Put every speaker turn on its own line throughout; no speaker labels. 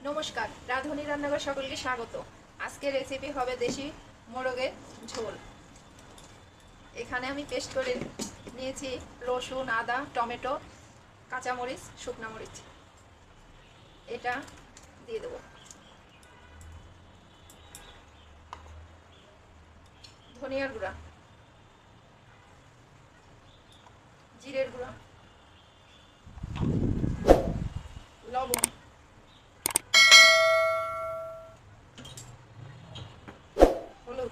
নমস্কার, রাঁধুনি রান্নাঘর সকলকে স্বাগত। আজকের রেসিপি হবে দেশি মোরগের ঝোল। এখানে আমি পেস্ট করে নিয়েছি রসুন, আদা, টমেটো, কাঁচামরিচ, শুকনা মরিচ। এটা দিয়ে দেবো। ধনিয়ার গুঁড়া, জিরের গুঁড়া, লবণ, হলুদ,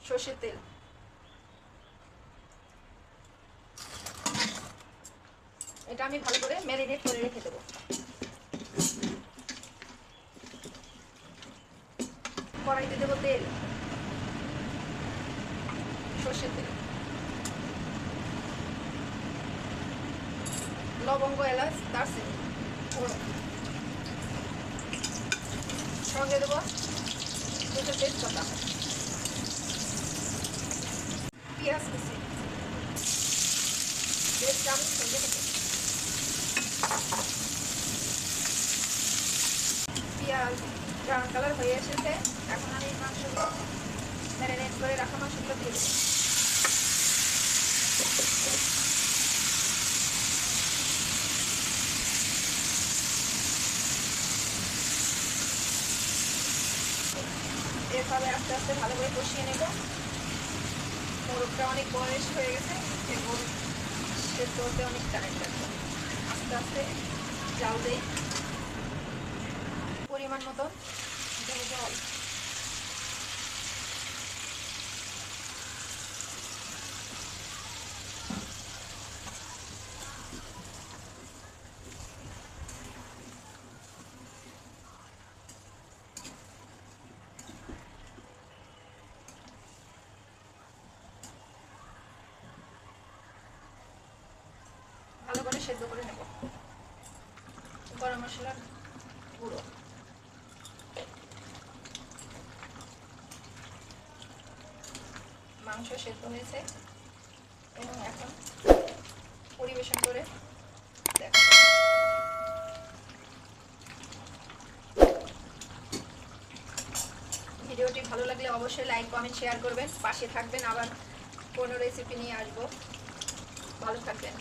সর্ষের তেল। এটা আমি ভালো করে ম্যারিনেট করে রেখে দেবো। কড়াইতে দেবো তেল, সর্ষের তেল, লবঙ্গ, এলাচ, দারচিনি, সঙ্গে দেবো দুটো তেজপাতা, পেঁয়াজ কুচি, দেড় চামচ সঙ্গে দেবো। পেঁয়াজ ব্রাউন কালার হয়ে এসেছে। এখন আমি মাংসগুলো ম্যারিনেট করে রাখা মাংসগুলো দিয়ে দেবো। এভাবে আস্তে আস্তে ভালো করে কষিয়ে নেব। মোরগটা অনেক বয়স হয়ে গেছে, এবং সেদ্ধ হতে অনেক টাইম লাগবে। আস্তে আস্তে জাল দেই। পরিমাণ মতো দেবো জল। ভালো করে সেদ্ধ করে নেব। গরম মশলার গুঁড়ো, মাংস সেদ্ধ হয়েছে এবং এখন পরিবেশন করে দেখো। ভিডিওটি ভালো লাগলে অবশ্যই লাইক, কমেন্ট, শেয়ার করবেন। পাশে থাকবেন। আবার কোনো রেসিপি নিয়ে আসবো। ভালো থাকবেন।